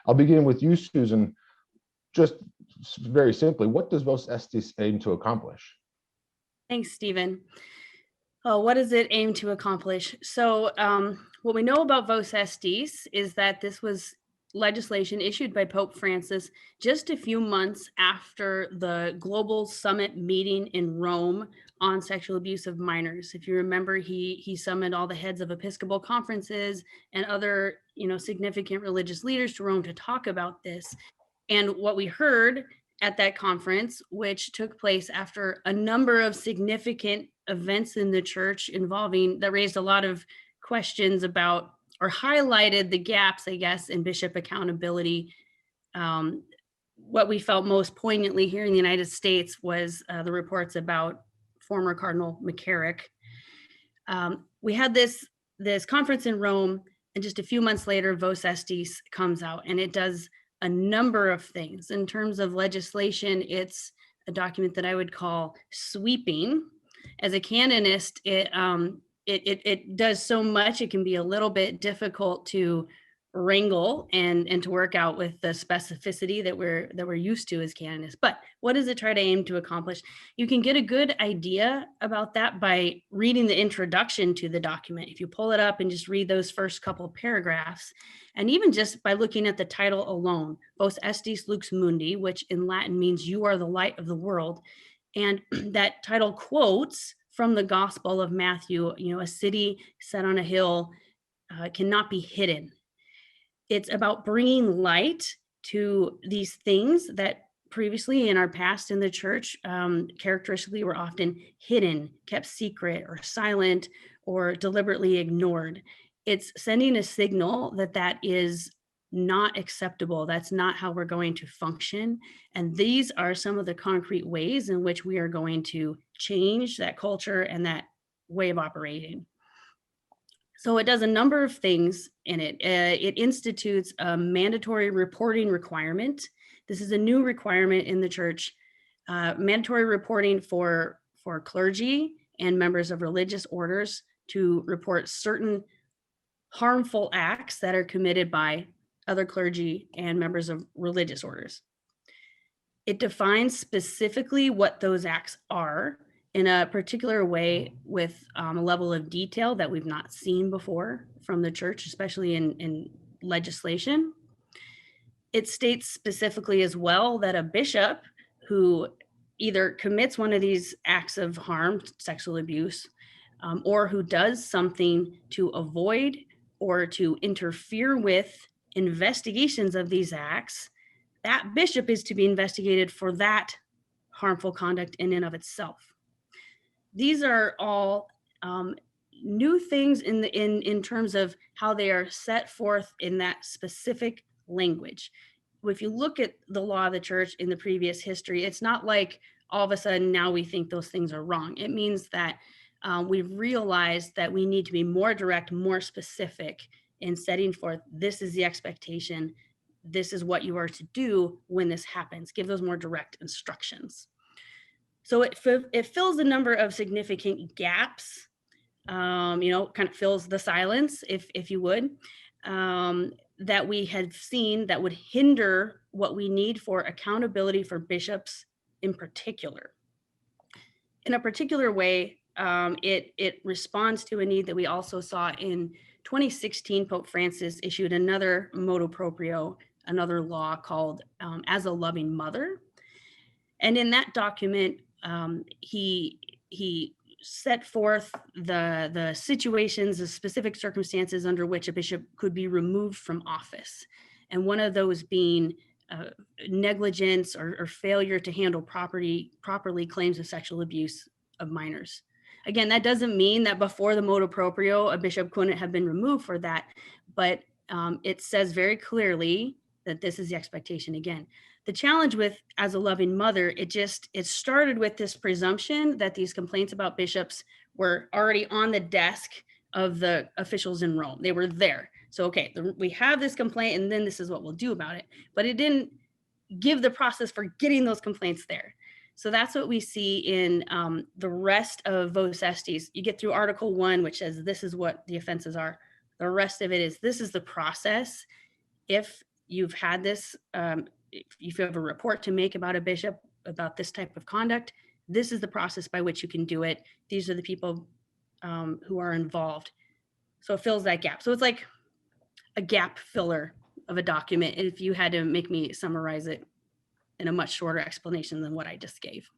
I'll begin with you, Susan. Just very simply, what does Vos Estis aim to accomplish? Thanks, Stephen. What does it aim to accomplish? So what we know about Vos Estis is that this was legislation issued by Pope Francis just a few months after the global summit meeting in Rome on sexual abuse of minors. If you remember, he summoned all the heads of Episcopal conferences and other, significant religious leaders to Rome to talk about this. And what we heard at that conference, which took place after a number of significant events in the church that raised a lot of questions about, or highlighted the gaps, I guess, in bishop accountability. What we felt most poignantly here in the United States was the reports about former Cardinal McCarrick. We had this conference in Rome, and just a few months later, Vos Estis comes out, and it does a number of things. In terms of legislation, it's a document that I would call sweeping. As a canonist, it does so much, it can be a little bit difficult to wrangle and to work out with the specificity that we're used to as canonists. But what does it try to aim to accomplish? You can get a good idea about that by reading the introduction to the document. If you pull it up and just read those first couple of paragraphs, and even just by looking at the title alone, Vos Estis Lux Mundi, which in Latin means you are the light of the world. And that title quotes from the Gospel of Matthew, a city set on a hill cannot be hidden. It's about bringing light to these things that previously in our past in the church characteristically were often hidden, kept secret, or silent, or deliberately ignored. It's sending a signal that is not acceptable. That's not how we're going to function. And these are some of the concrete ways in which we are going to change that culture and that way of operating. So it does a number of things in it. It institutes a mandatory reporting requirement. This is a new requirement in the church, mandatory reporting for clergy and members of religious orders to report certain harmful acts that are committed by other clergy and members of religious orders. It defines specifically what those acts are in a particular way with a level of detail that we've not seen before from the church, especially in legislation. It states specifically as well that a bishop who either commits one of these acts of harm, sexual abuse, or who does something to avoid or to interfere with investigations of these acts, that bishop is to be investigated for that harmful conduct in and of itself. These are all new things in terms of how they are set forth in that specific language. If you look at the law of the church in the previous history, it's not like all of a sudden now we think those things are wrong. It means that we've realized that we need to be more direct, more specific in setting forth, this is the expectation, this is what you are to do when this happens. Give those more direct instructions. So it fills a number of significant gaps, kind of fills the silence, if you would, that we had seen that would hinder what we need for accountability for bishops in particular. In a particular way, it responds to a need that we also saw in 2016. Pope Francis issued another motu proprio, another law called As a Loving Mother. And in that document, he set forth the situations, the specific circumstances under which a bishop could be removed from office. And one of those being negligence or failure to handle properly claims of sexual abuse of minors. Again, that doesn't mean that before the motu proprio, a bishop couldn't have been removed for that, but it says very clearly that this is the expectation again. The challenge with As a Loving Mother, it started with this presumption that these complaints about bishops were already on the desk of the officials in Rome. They were there. So, okay, we have this complaint and then this is what we'll do about it. But it didn't give the process for getting those complaints there. So that's what we see in the rest of Vos Estis. You get through Article 1, which says this is what the offenses are. The rest of it is, this is the process. If you've had this, if you have a report to make about a bishop, about this type of conduct, this is the process by which you can do it. These are the people who are involved. So it fills that gap. So it's like a gap filler of a document if you had to make me summarize it in a much shorter explanation than what I just gave.